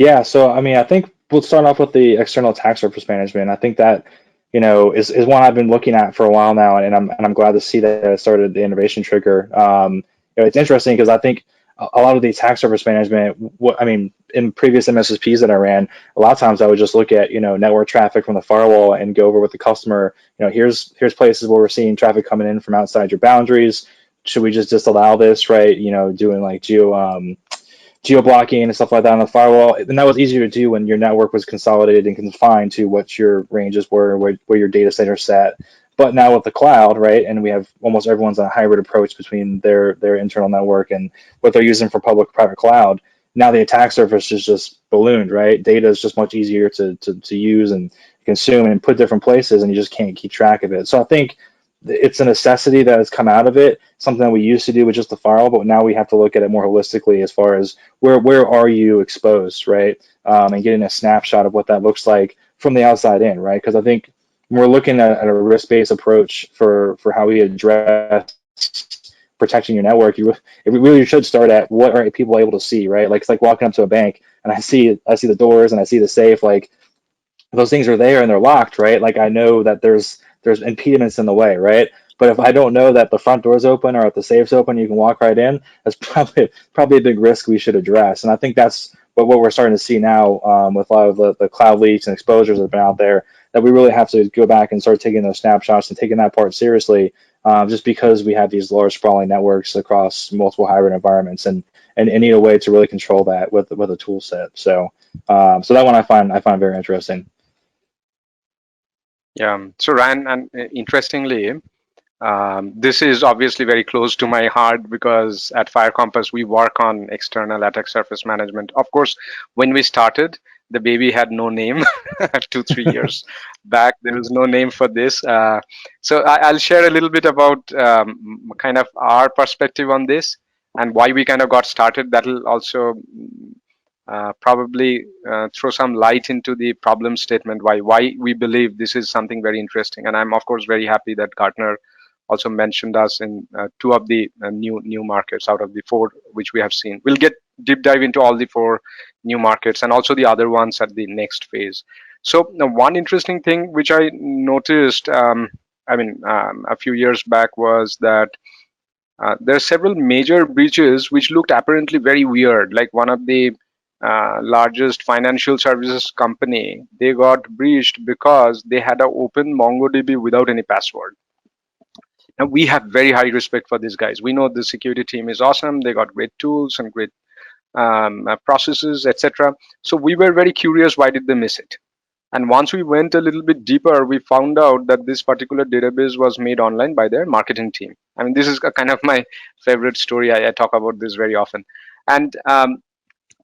Yeah, so I mean, I think we'll start off with the external attack surface management. I think that, is one I've been looking at for a while now, and I'm glad to see that it started the innovation trigger. It's interesting because I think a lot of the attack surface management, what I mean, in previous MSSPs that I ran, a lot of times I would just look at, network traffic from the firewall and go over with the customer, here's places where we're seeing traffic coming in from outside your boundaries. Should we just disallow this, right? Doing like geo blocking and stuff like that on the firewall. And that was easier to do when your network was consolidated and confined to what your ranges were, where your data center sat. But now with the cloud, right, and we have almost everyone's on a hybrid approach between their internal network and what they're using for public-private cloud. Now the attack surface is just ballooned, right? Data is just much easier to use and consume and put different places, and you just can't keep track of it. So I think it's a necessity that has come out of it, something that we used to do with just the firewall, but now we have to look at it more holistically as far as where are you exposed, right? And getting a snapshot of what that looks like from the outside in, right? Because I think when we're looking at a risk-based approach for how we address protecting your network, it really should start at what are people able to see, right? Like it's like walking up to a bank and I see the doors and I see the safe, like those things are there and they're locked, right? Like I know that there's impediments in the way, right? But if I don't know that the front door's open or if the safe's open, you can walk right in. That's probably a big risk we should address. And I think that's what we're starting to see now with a lot of the cloud leaks and exposures that have been out there. That we really have to go back and start taking those snapshots and taking that part seriously, just because we have these large sprawling networks across multiple hybrid environments and need a way to really control that with a tool set. So that one I find very interesting. Yeah. So Ryan, and interestingly, this is obviously very close to my heart because at Fire Compass we work on external attack surface management. Of course, when we started, the baby had no name. 2 3 years back, there was no name for this. So I'll share a little bit about kind of our perspective on this and why we kind of got started. That'll also probably throw some light into the problem statement why we believe this is something very interesting. And I'm of course very happy that Gartner also mentioned us in two of the new markets out of the four which we have seen. We'll get deep dive into all the four new markets and also the other ones at the next phase. So one interesting thing which I noticed, a few years back was that there are several major breaches which looked apparently very weird. Like one of the largest financial services company, they got breached because they had an open MongoDB without any password. Now we have very high respect for these guys. We know the security team is awesome. They got great tools and great processes, etc. So we were very curious, why did they miss it? And once we went a little bit deeper, we found out that this particular database was made online by their marketing team. I mean, this is a kind of my favorite story. I talk about this very often. And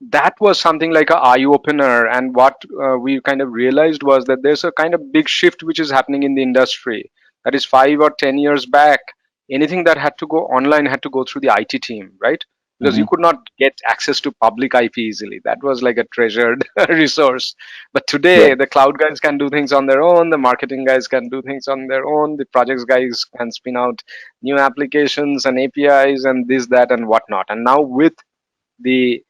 that was something like an eye opener. And what we kind of realized was that there's a kind of big shift which is happening in the industry. That is 5 or 10 years back, anything that had to go online had to go through the IT team, right? Because you Hmm. could not get access to public IP easily. That was like a treasured resource. But today, Yep. the cloud guys can do things on their own. The marketing guys can do things on their own. The projects guys can spin out new applications and APIs and this, that, and whatnot. And now with the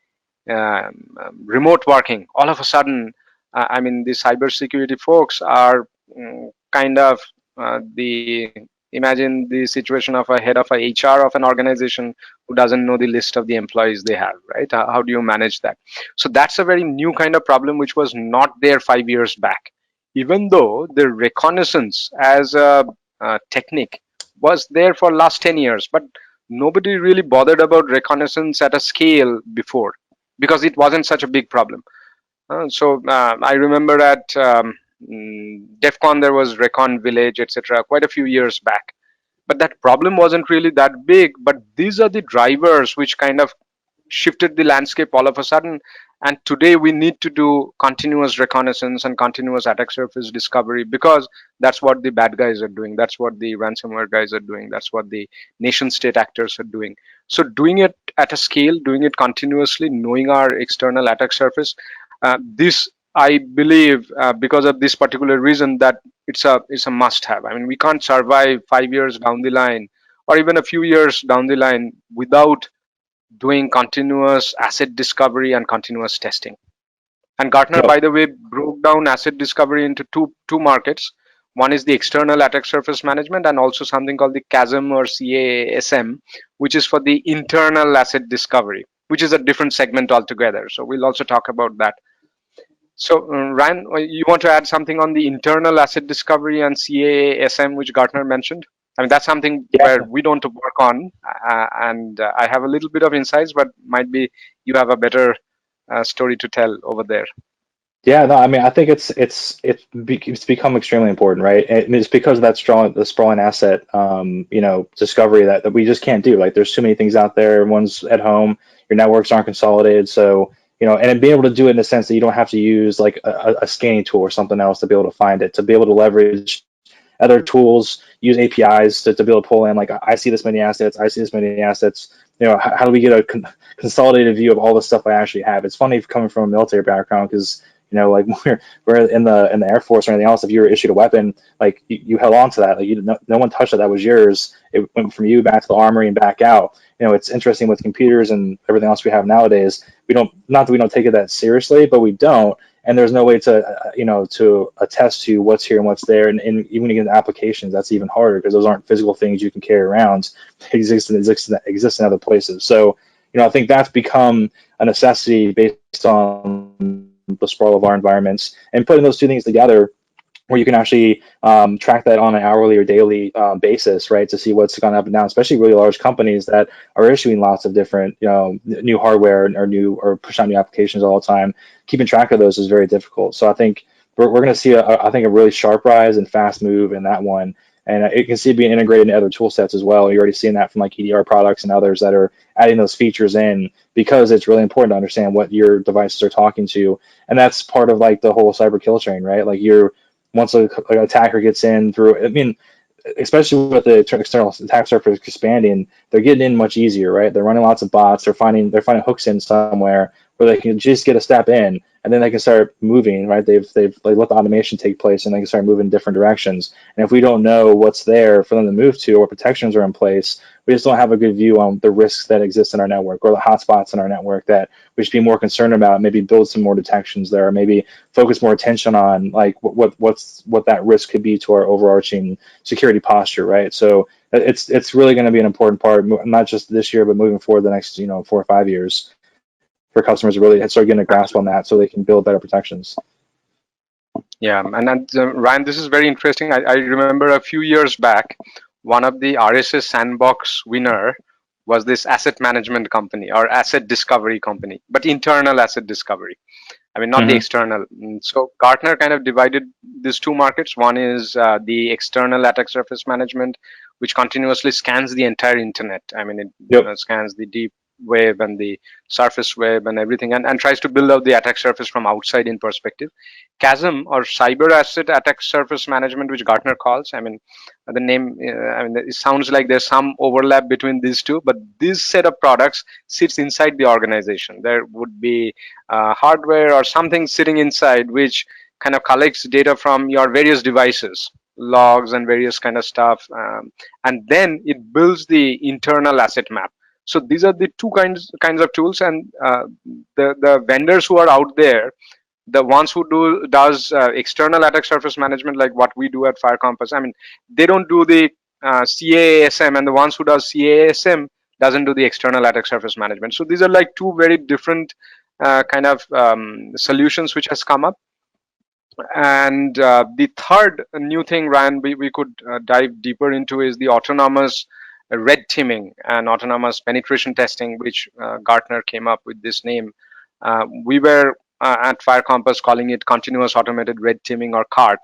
remote working, all of a sudden, the cybersecurity folks are kind of the imagine the situation of a head of a HR of an organization who doesn't know the list of the employees they have, right? How do you manage that? So that's a very new kind of problem which was not there 5 years back. Even though the reconnaissance as a technique was there for last 10 years, but nobody really bothered about reconnaissance at a scale before because it wasn't such a big problem. I remember at DEF CON there was Recon Village, etc., quite a few years back. But that problem wasn't really that big. But these are the drivers which kind of shifted the landscape all of a sudden. And today we need to do continuous reconnaissance and continuous attack surface discovery because that's what the bad guys are doing. That's what the ransomware guys are doing. That's what the nation state actors are doing. So doing it at a scale, doing it continuously, knowing our external attack surface, this I believe because of this particular reason that it's a must have. I mean, we can't survive 5 years down the line or even a few years down the line without doing continuous asset discovery and continuous testing. And Gartner, Yep. by the way, broke down asset discovery into two markets. One is the external attack surface management, and also something called the CASM or CASM, which is for the internal asset discovery, which is a different segment altogether. So we'll also talk about that. So, Ryan, you want to add something on the internal asset discovery and CASM, which Gartner mentioned? I mean, that's something where Yeah. we don't work on, and I have a little bit of insights, but might be you have a better story to tell over there. Yeah, no, I mean, I think it's become extremely important, right? And it's because of that the sprawling asset, discovery that we just can't do. Like, there's too many things out there. Everyone's at home. Your networks aren't consolidated, so and being able to do it in the sense that you don't have to use like a scanning tool or something else to be able to find it. To be able to leverage other tools, use APIs to be able to pull in, like, I see this many assets, I see this many assets. How do we get a consolidated view of all the stuff I actually have? It's funny coming from a military background because like we're in the Air Force or anything else. If you were issued a weapon, like you held on to that, like no one touched it. That was yours. It went from you back to the armory and back out. It's interesting with computers and everything else we have nowadays. We don't, not that we don't take it that seriously, but we don't. And there's no way to to attest to what's here and what's there. And even in applications, that's even harder because those aren't physical things you can carry around. They exist in other places. So I think that's become a necessity based on the sprawl of our environments, and putting those two things together where you can actually track that on an hourly or daily basis, right, to see what's gone up and down, especially really large companies that are issuing lots of different, new hardware or push out new applications all the time. Keeping track of those is very difficult. So I think we're going to see, I think, a really sharp rise and fast move in that one. And it can see it being integrated into other tool sets as well. You're already seeing that from like EDR products and others that are adding those features in because it's really important to understand what your devices are talking to. And that's part of like the whole cyber kill chain, right? Like once an attacker gets in through, I mean, especially with the external attack surface expanding, they're getting in much easier, right? They're running lots of bots. They're finding hooks in somewhere where they can just get a step in, and then they can start moving, right? They've like let the automation take place, and they can start moving in different directions. And if we don't know what's there for them to move to, or protections are in place, we just don't have a good view on the risks that exist in our network or the hotspots in our network that we should be more concerned about. Maybe build some more detections there, or maybe focus more attention on like what that risk could be to our overarching security posture, right? So it's really going to be an important part, not just this year, but moving forward the next 4 or 5 years, for customers to really start getting a grasp on that so they can build better protections. Yeah, and Ryan, this is very interesting. I remember a few years back, one of the RSS Sandbox winner was this asset management company or asset discovery company, but internal asset discovery. I mean, not the Mm-hmm. external. So Gartner kind of divided these two markets. One is the external attack surface management, which continuously scans the entire internet. I mean, it Yep. scans the deep web and the surface web and everything, and tries to build out the attack surface from outside in perspective. CASM or cyber asset attack surface management, which Gartner calls. I mean, the name. I mean, it sounds like there's some overlap between these two, but this set of products sits inside the organization. There would be hardware or something sitting inside which kind of collects data from your various devices, logs and various kind of stuff, and then it builds the internal asset map. So these are the two kinds of tools, and the vendors who are out there, the ones who does external attack surface management like what we do at Fire Compass, I mean, they don't do the CASM, and the ones who does CASM doesn't do the external attack surface management. So these are like two very different kind of solutions which has come up. And the third new thing, Ryan, we could dive deeper into is the autonomous red teaming and autonomous penetration testing, which Gartner came up with this name. We were at Fire Compass calling it continuous automated red teaming or CART.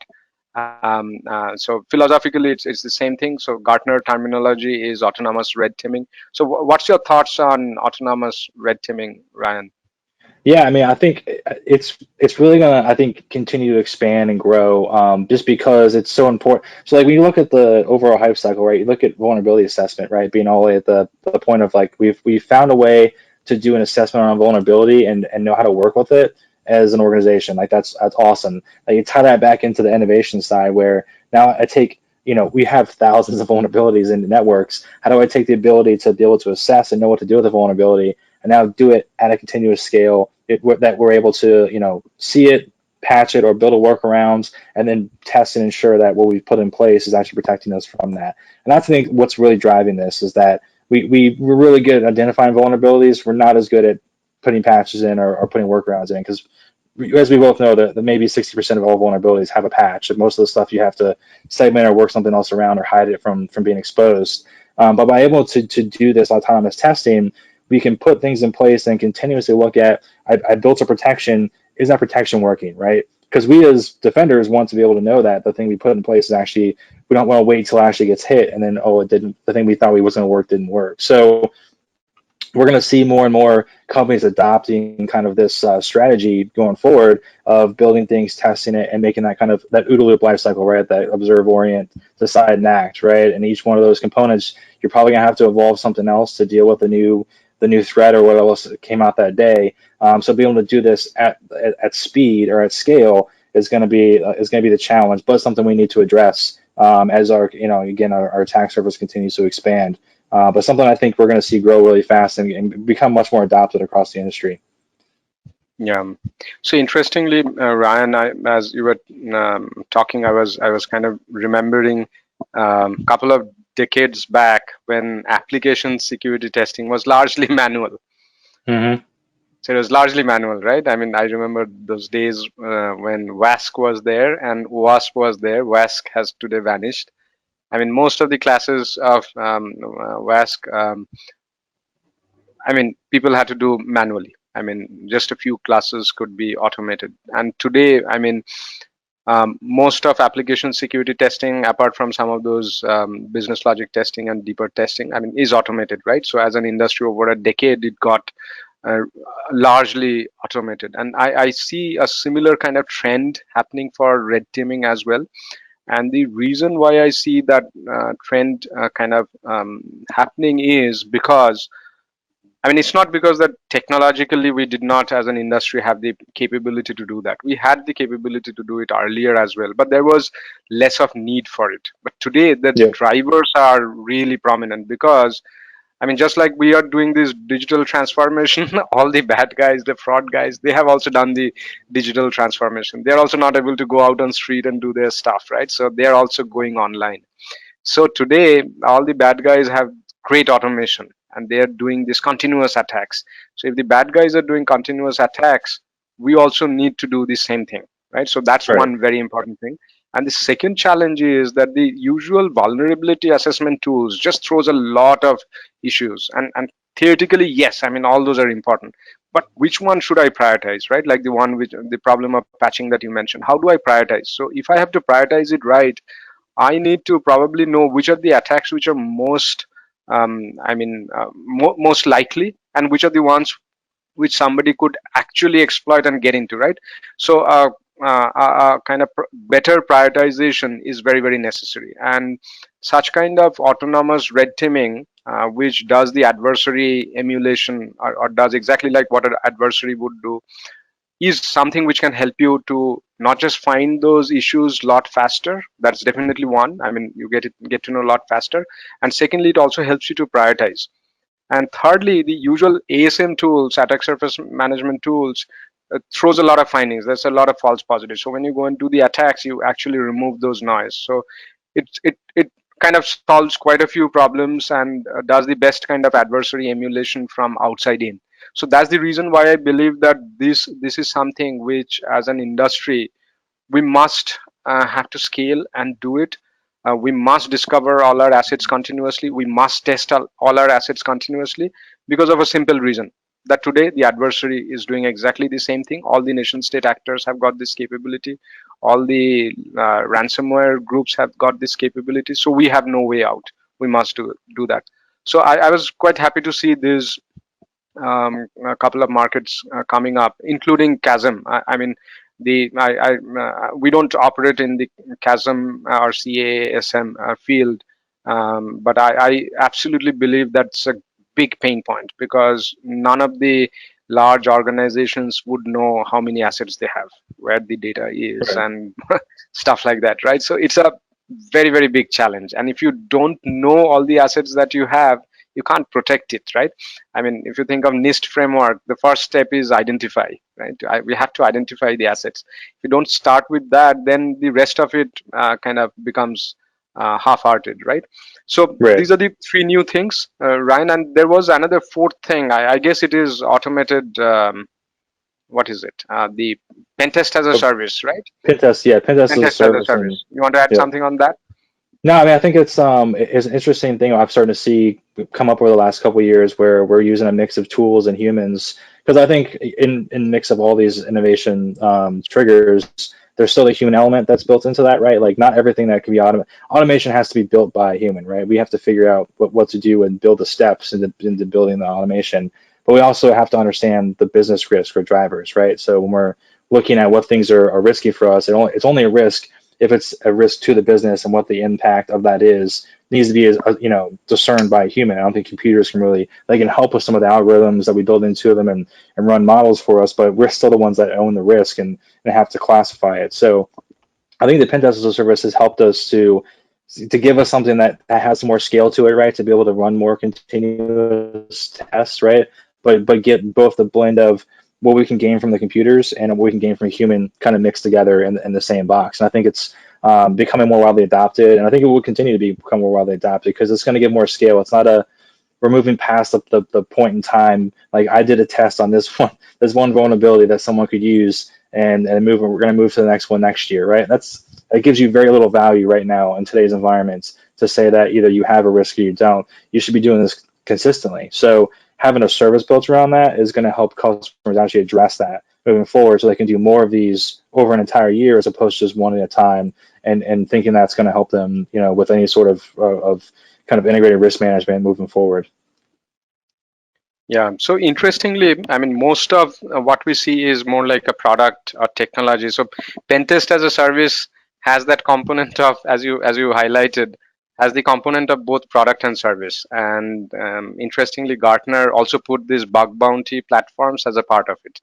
So philosophically, it's the same thing. So Gartner terminology is autonomous red teaming. So what's your thoughts on autonomous red teaming, Ryan? Yeah, I mean, I think it's really gonna, I think, continue to expand and grow, just because it's so important. So like when you look at the overall hype cycle, right? You look at vulnerability assessment, right? Being all the way at the point of like we've found a way to do an assessment on vulnerability and know how to work with it as an organization. Like that's awesome. Like you tie that back into the innovation side where now I take, we have thousands of vulnerabilities in networks. How do I take the ability to be able to assess and know what to do with the vulnerability and now do it at a continuous scale, that we're able to, see it, patch it, or build a workarounds, and then test and ensure that what we've put in place is actually protecting us from that. And I think what's really driving this is that we're really good at identifying vulnerabilities. We're not as good at putting patches in or putting workarounds in, because as we both know, that maybe 60% of all vulnerabilities have a patch. And most of the stuff you have to segment or work something else around or hide it from being exposed. But by able to do this autonomous testing, we can put things in place and continuously look at, I built a protection. Is that protection working, right? Because we as defenders want to be able to know that the thing we put in place is actually, we don't want to wait till it actually gets hit and then, oh, it didn't, the thing we thought we was going to work didn't work. So we're going to see more and more companies adopting kind of this strategy going forward of building things, testing it, and making that kind of that OODA loop life cycle, right? That observe, orient, decide, and act, right? And each one of those components, you're probably going to have to evolve something else to deal with the new threat or what else came out that day. So being able to do this at speed or at scale is going to be the challenge, but something we need to address as our again our attack surface continues to expand. But something I think we're going to see grow really fast and become much more adopted across the industry. Yeah. So interestingly, Ryan, as you were talking, I was kind of remembering a couple of decades back when application security testing was largely manual. Mm-hmm. So it was largely manual, right? I mean, I remember those days when WASC was there and WASP was there. WASC has today vanished. I mean, most of the classes of WASC, I mean, people had to do manually. I mean, just a few classes could be automated. And today, I mean, most of application security testing, apart from some of those business logic testing and deeper testing, I mean, is automated, right? So as an industry over a decade, it got uh, largely automated. And I see a similar kind of trend happening for red teaming as well. And the reason why I see that trend kind of happening is because, I mean, it's not because that technologically we did not, as an industry, have the capability to do that. We had the capability to do it earlier as well, but there was less of need for it. But today, the Yeah. drivers are really prominent because, I mean, just like we are doing this digital transformation, all the bad guys, the fraud guys, they have also done the digital transformation. They're also not able to go out on street and do their stuff, right? So they're also going online. So today, all the bad guys have great automation and they are doing these continuous attacks. So if the bad guys are doing continuous attacks, we also need to do the same thing, right? So that's Right. one very important thing. And the second challenge is that the usual vulnerability assessment tools just throws a lot of issues. And theoretically, yes, I mean, all those are important. But which one should I prioritize, right? Like the one with the problem of patching that you mentioned. How do I prioritize? So if I have to prioritize it right, I need to probably know which are the attacks which are most, most likely, and which are the ones which somebody could actually exploit and get into, right? So, kind of better prioritization is very, very necessary. And such kind of autonomous red teaming, which does the adversary emulation or does exactly like what an adversary would do, is something which can help you to not just find those issues a lot faster. That's definitely one. I mean, you get to know a lot faster. And secondly, it also helps you to prioritize. And thirdly, the usual ASM tools, attack surface management tools, throws a lot of findings. There's a lot of false positives. So when you go and do the attacks, you actually remove those noise. So it kind of solves quite a few problems and does the best kind of adversary emulation from outside in. So that's the reason why I believe that this is something which, as an industry, we must have to scale and do it. We must discover all our assets continuously. We must test all our assets continuously because of a simple reason that today the adversary is doing exactly the same thing. All the nation state actors have got this capability. All the ransomware groups have got this capability. So we have no way out. We must do that. So I was quite happy to see this a couple of markets coming up, including CASM. I mean, we don't operate in the CASM or CASM field, but I absolutely believe that's a big pain point because none of the large organizations would know how many assets they have, where the data is, Right. and stuff like that, right? So it's a very, very big challenge. And if you don't know all the assets that you have, you can't protect it, right? I mean, if you think of NIST framework, the first step is identify, right? We have to identify the assets. If you don't start with that, then the rest of it kind of becomes half-hearted, right? So Right. these are the three new things, Ryan. And there was another fourth thing. I guess it is automated. What is it? The pen test as a But service, right? Pentest, yeah, Pentest Pen is a test as a service, and service. You want to add yeah. something on that? No, I mean I think it's an interesting thing I've started to see come up over the last couple of years where we're using a mix of tools and humans because I think in mix of all these innovation triggers, there's still a human element that's built into that, right? Like not everything that can be automation has to be built by a human, right? We have to figure out what to do and build the steps into building the automation, but we also have to understand the business risk for drivers, right? So when we're looking at what things are risky for us, it's only a risk if it's a risk to the business and what the impact of that is needs to be discerned by a human. I don't think computers can really they can help with some of the algorithms that we build into them and run models for us, but we're still the ones that own the risk and have to classify it. So I think the pen test as a service has helped us to give us something that has more scale to it, right? To be able to run more continuous tests, right? But get both the blend of what we can gain from the computers and what we can gain from a human kind of mixed together in the same box. And I think it's becoming more widely adopted, and I think it will continue to become more widely adopted because it's going to give more scale. It's not a we're moving past the point in time. Like I did a test on this one vulnerability that someone could use and move. We're going to move to the next one next year, right? That gives you very little value right now in today's environments to say that either you have a risk or you don't. You should be doing this consistently. So having a service built around that is going to help customers actually address that moving forward so they can do more of these over an entire year as opposed to just one at a time and thinking that's going to help them, with any sort of kind of integrated risk management moving forward. Yeah. So interestingly, I mean, most of what we see is more like a product or technology. So pen test as a service has that component of, as you highlighted, has the component of both product and service. And interestingly, Gartner also put these bug bounty platforms as a part of it.